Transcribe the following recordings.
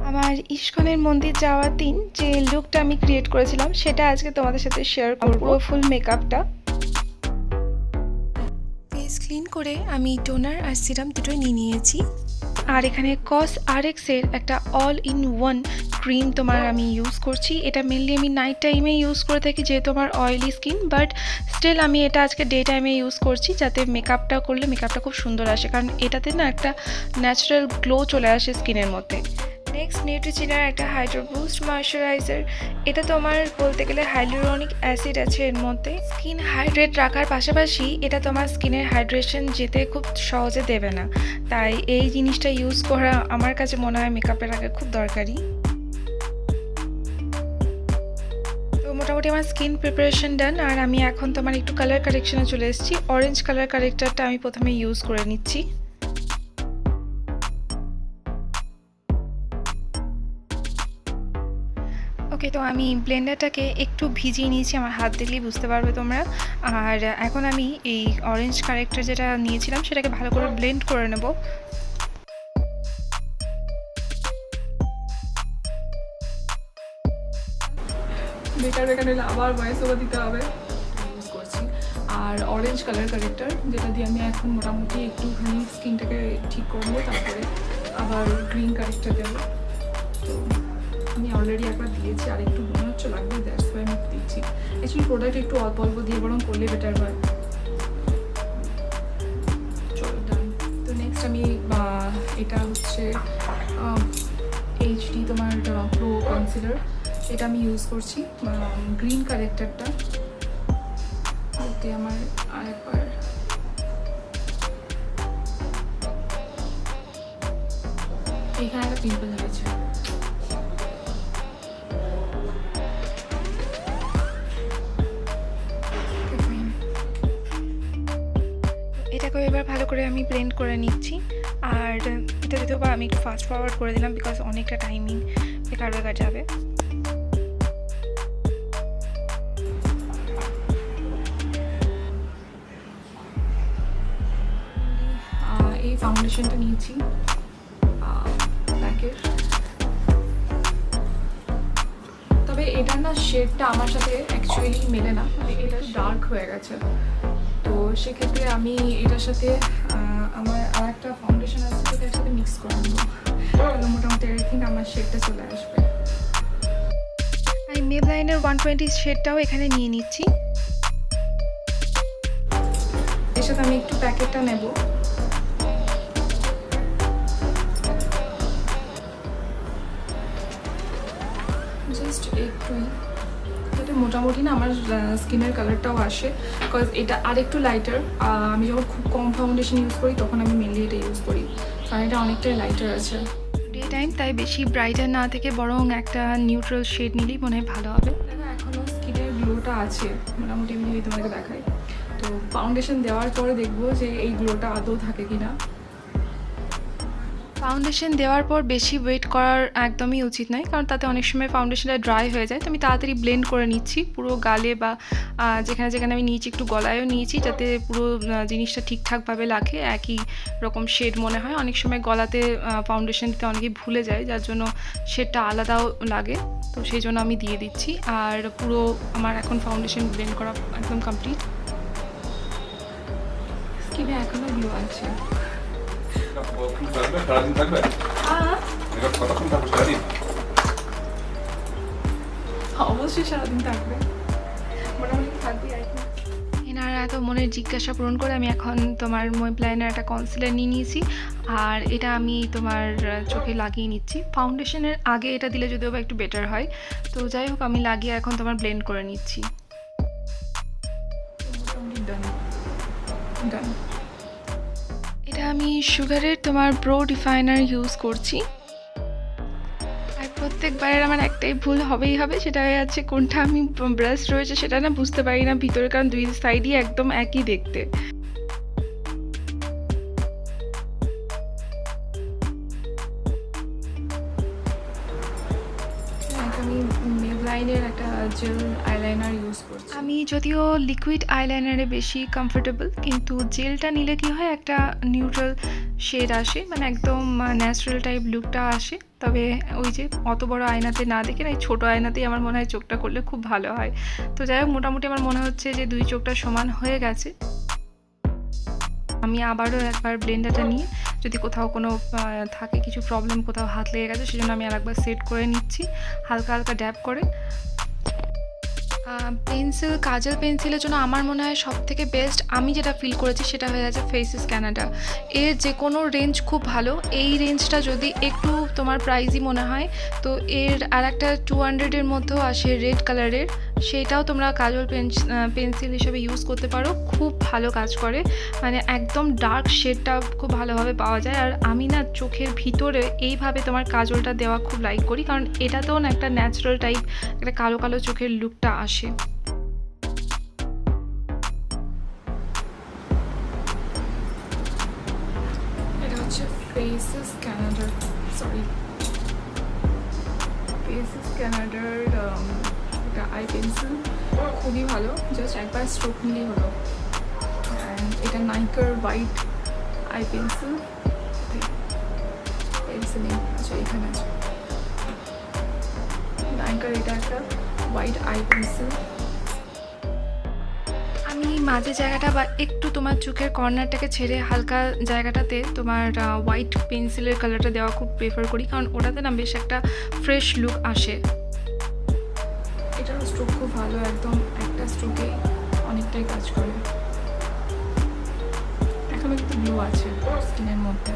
আমার ইস্কনের মন্দির যাওয়ার দিন যে লুকটা আমি ক্রিয়েট করেছিলাম সেটা আজকে তোমাদের সাথে শেয়ার করব। ফুল মেকআপটা ফেস ক্লিন করে আমি টোনার আর সিরাম দুটোই নিয়েছি। আর এখানে কস RX এর একটা অল ইন ওয়ান ক্রিম তোমার আমি ইউজ করছি। এটা মেনলি আমি নাইট টাইমে ইউজ করে থাকি যেহেতু আমার অয়েলি স্কিন, বাট স্টিল আমি এটা আজকে ডে টাইমে ইউজ করছি যাতে মেকআপটা করলে মেকআপটা খুব সুন্দর আসে, কারণ এটাতে না একটা ন্যাচারাল গ্লো চলে আসে স্কিনের মধ্যে। নেক্সট নিউট্রিজিনার একটা হাইড্রো বুস্ট ময়শ্চারাইজার। এটা তোমার বলতে গেলে হাইলুরনিক অ্যাসিড আছে এর মধ্যে। স্কিন হাইড্রেট রাখার পাশাপাশি এটা তোমার স্কিনের হাইড্রেশন যেতে খুব সহজে দেবে না, তাই এই জিনিসটা ইউজ করা আমার কাছে মনে হয় মেকআপের আগে খুব দরকারি। তো মোটামুটি আমার স্কিন প্রিপারেশন ডান, আর আমি এখন তোমার একটু কালার কারেকশনে চলে এসেছি। অরেঞ্জ কালার কারেক্টারটা আমি প্রথমে ইউজ করে নিচ্ছি। ওকে, তো আমি ব্লেন্ডারটাকে একটু ভিজিয়ে নিয়েছি, আমার হাত দিলেই বুঝতে পারবে তোমরা। আর এখন আমি এই অরেঞ্জ কারেক্টার যেটা নিয়েছিলাম সেটাকে ভালো করে ব্লেন্ড করে নেব। বেকার নিলে আবার ভয়েস ওভার দিতে হবে, ইউজ করছি। আর অরেঞ্জ কালার কারেক্টার যেটা দিয়ে আমি এখন মোটামুটি একটুখানি স্কিনটাকে ঠিক করবো, তারপরে আবার গ্রিন কারেক্টার দেবো। তো আমি অলরেডি একবার দিয়েছি, আর একটু মনে হচ্ছে লাগবে, দ্যাটস ওয়াই আমি দিচ্ছি। অ্যাকচুয়ালি প্রোডাক্ট একটু অল্প অল্প দিয়ে বরং করলে বেটার হয়। চলো ডান। তো নেক্সট আমি এটা হচ্ছে HD তোমার প্রো কনসিলার, এটা আমি ইউজ করছি গ্রিন কারেক্টারটা। ওকে, আমার আরেকবার এখানে একটা পিম্পল হয়েছে। এটাকেও এবার ভালো করে আমি ব্লেন্ড করে নিচ্ছি। আর এটা যদিও বা আমি একটু ফাস্ট ফরওয়ার্ড করে দিলাম বিকজ অনেকটা টাইমিং বেকার যাবে। এই ফাউন্ডেশনটা নিয়েছি ব্ল্যাকের, তবে এটা না শেডটা আমার সাথে অ্যাকচুয়ালি মেলে না, মানে এটা ডার্ক হয়ে গেছে। তো সেক্ষেত্রে আমি এটার সাথে আমার আর একটা ফাউন্ডেশন আছে সেটার সাথে মিক্স করে নেবো, তাহলে মোটামুটি আই থিঙ্ক আমার শেডটা চলে আসবে। আমি মেবলাইনের 120 শেডটাও এখানে নিয়ে নিচ্ছি। এর সাথে আমি একটু প্যাকেটটা নেব। জাস্ট একটুই, এটা মোটামুটি না আমার স্কিনের কালারটাও আসে, বিকজ এটা আর একটু লাইটার। আমি যখন খুব কম ফাউন্ডেশন ইউজ করি তখন আমি মেনলি এটা ইউজ করি, কারণ এটা অনেকটাই লাইটার আছে। ডে টাইম তাই বেশি ব্রাইটার না থেকে বরং একটা নিউট্রাল শেড নিলেই মনে হয় ভালো হবে। দেখো এখনও স্কিনের গ্লোটা আছে মোটামুটি, আমি যদি তোমাকে দেখাই। তো ফাউন্ডেশন দেওয়ার পরে দেখবো যে এই গ্লোটা আদৌ থাকে কিনা। ফাউন্ডেশন দেওয়ার পর বেশি ওয়েট করার একদমই উচিত নয়, কারণ তাতে অনেক সময় ফাউন্ডেশনটা ড্রাই হয়ে যায়। তো আমি তাড়াতাড়ি ব্লেন্ড করে নিচ্ছি পুরো গালে বা যেখানে যেখানে আমি নিয়েছি, একটু গলায়ও নিয়েছি যাতে পুরো জিনিসটা ঠিকঠাকভাবে লাগে, একই রকম শেড মনে হয়। অনেক সময় গলাতে ফাউন্ডেশন দিতে অনেকেই ভুলে যায়, যার জন্য শেডটা আলাদাও লাগে, তো সেই জন্য আমি দিয়ে দিচ্ছি। আর পুরো আমার এখন ফাউন্ডেশন ব্লেন্ড করা একদম কমপ্লিট। স্কিনে এখনও গ্লো আছে। সারাদিন থাকবে? কতক্ষণ থাকবে সারাদিন? অবশ্যই সারাদিন থাকবে, মোটামুটি থাকবে। এনার এত মনের জিজ্ঞাসা পূরণ করে আমি এখন তোমার মেবলাইনের একটা কনসিলার নিয়ে নিয়েছি, আর এটা আমি তোমার চোখে লাগিয়ে নিচ্ছি। ফাউন্ডেশনের আগে এটা দিলে যদিও বা একটু বেটার হয়, তো যাই হোক আমি লাগিয়ে এখন তোমার ব্লেন্ড করে নিচ্ছি। মোটামুটি ডান ডান। এটা আমি সুগারের তোমার প্রো ডিফাইনার ইউজ করছি। আর প্রত্যেকবারের আমার একটাই ভুল হবেই হবে, সেটা হচ্ছে কোনটা আমি ব্রাশ রয়েছে সেটা না বুঝতে পারি না ভিতরে, কারণ দুই সাইডই একদম একই দেখতে। আমি মেবলাইনের একটা জেল আইলাইনার ইউজ করছি। আমি যদিও লিকুইড আইলাইনারে বেশি কমফোর্টেবল, কিন্তু জেলটা নিলে কি হয় একটা নিউট্রাল শেড আসে, মানে একদম ন্যাচারাল টাইপ লুকটা আসে। তবে ওই যে অত বড় আয়নাতে না দেখে না, এই ছোটো আয়নাতেই আমার মনে হয় চোখটা করলে খুব ভালো হয়। তো যাই হোক, মোটামুটি আমার মনে হচ্ছে যে দুই চোখটা সমান হয়ে গেছে। আমি আবারও একবার ব্লেন্ডারটা নিয়ে, যদি কোথাও কোনো থাকে কিছু প্রবলেম, কোথাও হাত লেগে গেছে, সেজন্য আমি আরেকবার সেট করে নিচ্ছি হালকা হালকা ড্যাব করে। পেন্সিল, কাজল পেন্সিলের জন্য আমার মনে হয় সবথেকে বেস্ট আমি যেটা ফিল করেছি সেটা হয়ে গেছে ফেসেস কানাডা। এর যে কোনো রেঞ্জ খুব ভালো। এই রেঞ্জটা যদি একটু তোমার প্রাইসই মনে হয়, তো এর আর একটা 200-এর মধ্যেও আসে রেড কালারের, সেটাও তোমরা কাজল পেন্সিল হিসেবে ইউজ করতে পারো। খুব ভালো কাজ করে, মানে একদম ডার্ক শেডটা খুব ভালোভাবে পাওয়া যায়। আর আমি না চোখের ভিতরে এইভাবে তোমার কাজলটা দেওয়া খুব লাইক করি, কারণ এটাতেও না একটা ন্যাচারাল টাইপ একটা কালো কালো চোখের লুকটা আসে। এটা হচ্ছে ফেসেস কানাডার, একটা আই পেন্সিল, খুবই ভালো। জাস্ট একবার স্ট্রোক নিলেই হলো। অ্যান্ড এটা নাইকার হোয়াইট আই পেন্সিল, আচ্ছা এখানে আছে নাইকার, এটা একটা হোয়াইট আই পেন্সিল। আমি মাঝে জায়গাটা বা একটু তোমার চোখের কর্নারটাকে ছেড়ে হালকা জায়গাটাতে তোমার হোয়াইট পেন্সিলের কালারটা দেওয়া খুব প্রেফার করি, কারণ ওটাতে না বেশ একটা ফ্রেশ লুক আসে। এটারও স্ট্রোক খুব ভালো, একদম একটা স্ট্রোকে অনেকটাই কাজ করে। এখনো কিন্তু ব্লু আছে স্কিনের মধ্যে।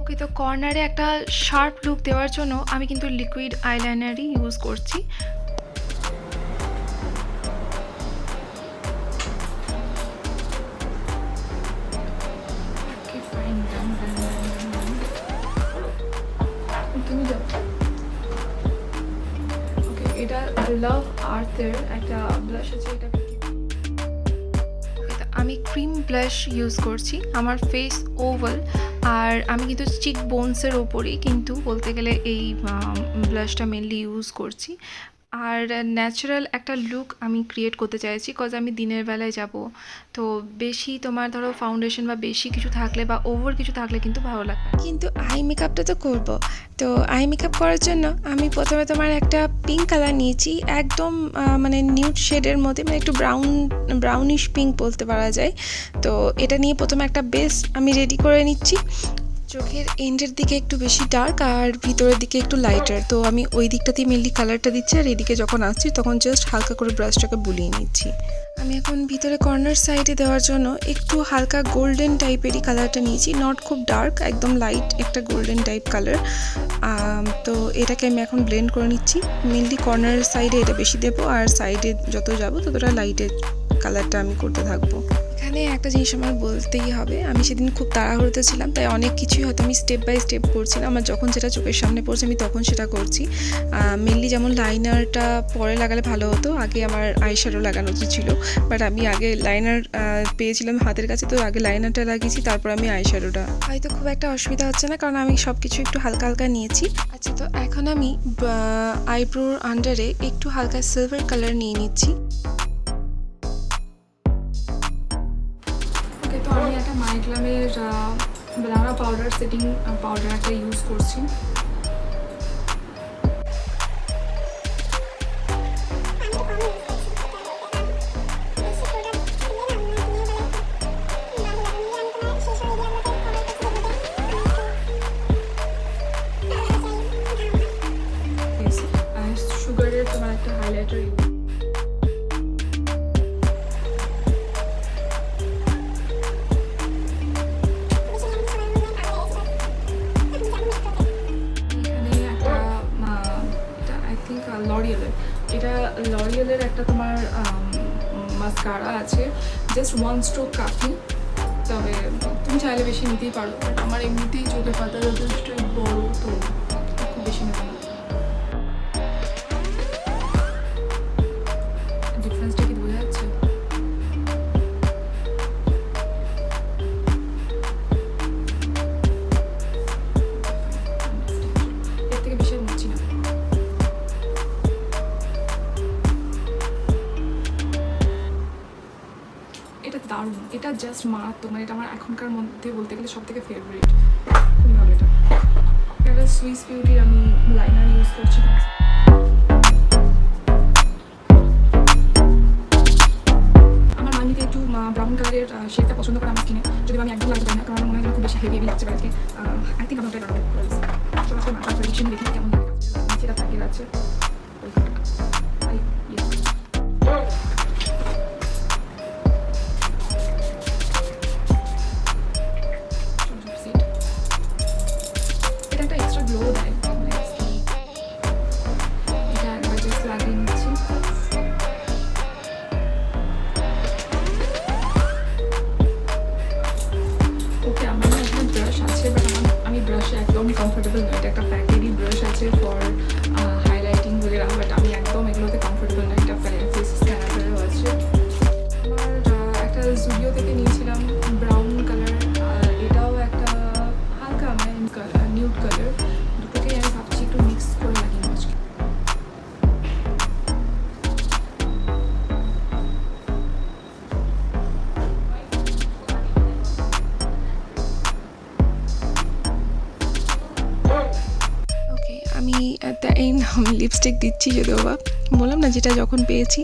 ওকে, তো কর্নারে একটা শার্প লুক দেওয়ার জন্য আমি কিন্তু লিকুইড আইলাইনারই ইউজ করছি। তুমি যাও। ওকে, এটা লাভ আর্থের একটা ব্লাশ আছে, এটা আমি ক্রিম ব্লাশ ইউজ করছি। আমার ফেস ওভাল, আর আমি কিন্তু চিক বোনসের ওপরেই কিন্তু বলতে গেলে এই ব্লাশটা মেনলি ইউজ করছি। আর ন্যাচারাল একটা লুক আমি ক্রিয়েট করতে চাইছি, কজ আমি দিনের বেলায় যাব, তো বেশি তোমার ধরো ফাউন্ডেশন বা বেশি কিছু থাকলে বা ওভার কিছু থাকলে কিন্তু ভালো লাগবে। কিন্তু আই মেকআপটা তো করব, তো আই মেকআপ করার জন্য আমি প্রথমে তোমার একটা পিঙ্ক কালার নিয়েছি, একদম মানে নিউড শেডের মধ্যে, মানে একটু ব্রাউনিশ পিঙ্ক বলতে পারা যায়। তো এটা নিয়ে প্রথমে একটা বেস আমি রেডি করে নিচ্ছি। চোখের এন্ডের দিকে একটু বেশি ডার্ক আর ভিতরের দিকে একটু লাইটার, তো আমি ওই দিকটাতেই মেনলি কালারটা দিচ্ছি। আর এদিকে যখন আসছি তখন জাস্ট হালকা করে ব্রাশটাকে বুলিয়ে নিচ্ছি। আমি এখন ভিতরে কর্নার সাইডে দেওয়ার জন্য একটু হালকা গোল্ডেন টাইপেরই কালারটা নিয়েছি, নট খুব ডার্ক, একদম লাইট একটা গোল্ডেন টাইপ কালার। তো এটাকে আমি এখন ব্লেন্ড করে নিচ্ছি। মেনলি কর্নার সাইডে এটা বেশি দেবো, আর সাইডে যত যাবো ততটা লাইটের কালারটা আমি করতে থাকবো। এখানে একটা জিনিস আমার বলতেই হবে, আমি সেদিন খুব তাড়াহুড়োতে ছিলাম, তাই অনেক কিছুই হয়তো আমি স্টেপ বাই স্টেপ করছি না। আমার যখন যেটা চোখের সামনে পড়ছে আমি তখন সেটা করছি। মেনলি যেমন লাইনারটা পরে লাগালে ভালো হতো, আগে আমার আইশ্যাডো লাগানো উচিত ছিল, বাট আমি আগে লাইনার পেয়েছিলাম হাতের কাছে, তো আগে লাইনারটা লাগিয়েছি, তারপর আমি আইশ্যাডোটা। হয়তো খুব একটা অসুবিধা হচ্ছে না, কারণ আমি সব কিছু একটু হালকা হালকা নিয়েছি। আচ্ছা, তো এখন আমি আইব্রোর আন্ডারে একটু হালকা সিলভার কালার নিয়ে নিচ্ছি। তো আমি একটা মাইগ্লামের ব্যানানা পাউডার সেটিং পাউডার একটা ইউজ করছি। আর সুগারের তোমার একটা হাইলাইটার ইউজ। এটা লরিয়েলের একটা তোমার মাস্কারা আছে, জাস্ট 1 স্ট্রোক কাফি, তবে তুমি চাইলে বেশি নিতেই পারো, বাট আমার এমনিতেই চোখের পাতা যথেষ্ট বড়, তো খুব বেশি নেব না। ডিফারেন্সটা কি বোঝা যাচ্ছে? এর থেকে বেশি নিচ্ছি না। এটা দারুণ। এটা জাস্ট মারাত্মক, মানে এটা আমার এখনকার মধ্যে বলতে গেলে সব থেকে ফেভারিট। খুবই ভালো এটা। এটা সুইস বিউটির আমি লাইনার ইউজ করছি। আমার মানিতে একটু ব্রাউন কালারের শেডটা পছন্দ করে আমার স্কিনে, যদি আমি একদম লাগতে পারি না, কারণ আমার মনে হয় খুব বেশি হেভি লাগছে পারে। আই থিঙ্ক আমি ওটা করে দিচ্ছি। মাথার প্রেডিকশন দেখি কেমন লাগে, সেটা থাকিয়ে আছে। এটা একটা এক্সট্রা গ্লো দেয়। এটা একবার জাস্ট লাগিয়ে নিচ্ছি। ওকে, আমার না এখানে ব্রাশ আছে, বাট আমি ব্রাশে একদমই কমফোর্টেবল নই। এটা একটা প্যাকেরই ব্রাশ আছে ফর হাইলাইটিং বগেরা, বাট আমি একদম এগুলোতে কমফোর্টেবল নই। এটা ফেস স্ক্যানারেরও আছে। আমার একটা জুডিও থেকে নিয়েছিলাম ব্রাউন কালার, আর এটাও একটা হালকা নিউড কালার। দুটোকেই আমি ভাবছি একটু মিক্স করে লাগিয়ে নেব আজকে। ওকে, আমি এই লিপস্টিক দিচ্ছি, যদিও বা বললাম না যেটা যখন পেয়েছি।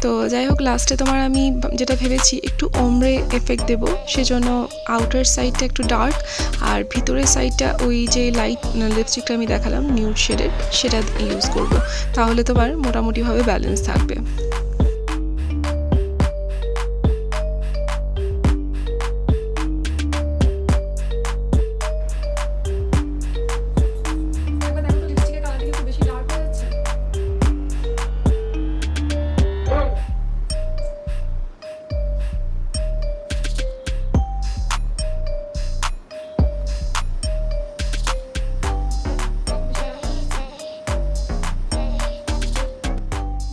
তো যাই হোক, লাস্টে তোমার আমি যেটা ভেবেছি একটু ওমরে এফেক্ট দেবো, সেজন্য আউটার সাইডটা একটু ডার্ক আর ভিতরের সাইডটা ওই যে লাইট লিপস্টিকটা আমি দেখালাম নিউড শেডের, সেটা ইউজ করব। তাহলে তোমার মোটামুটিভাবে ব্যালেন্স থাকবে। একবার দেখো তো লিপস্টিকের কালারটা কি খুব বেশি ডার্ক হয়ে যাচ্ছে?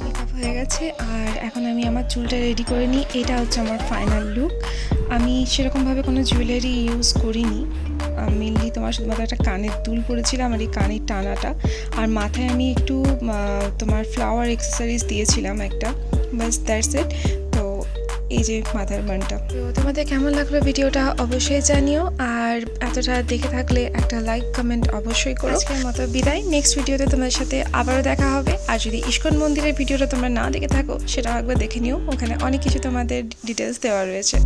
মেকআপ হয়ে গেছে, আর এখন আমি আমার চুলটা রেডি করে নিই। এটা হচ্ছে আমার ফাইনাল লুক। আমি সেরকমভাবে কোনো জুয়েলারি ইউজ করিনি, মেনলি তোমার শুধুমাত্র একটা কানের দুল পরেছিলাম আর এই কানের টানাটা, আর মাথায় আমি একটু তোমার ফ্লাওয়ার অ্যাক্সেসরিজ দিয়েছিলাম একটা, বাস দ্যাটস ইট। তো এই যে মাথার বানটা। তো তোমাদের কেমন লাগলো ভিডিওটা অবশ্যই জানিও, আর এতটা দেখে থাকলে একটা লাইক কমেন্ট অবশ্যই করো। আজকের মতো বিদায়, নেক্সট ভিডিওতে তোমাদের সাথে আবারও দেখা হবে। আর যদি ইস্কন মন্দিরের ভিডিওটা তোমরা না দেখে থাকো, সেটাও একবার দেখে নিও, ওখানে অনেক কিছু তোমাদের ডিটেলস দেওয়া রয়েছে।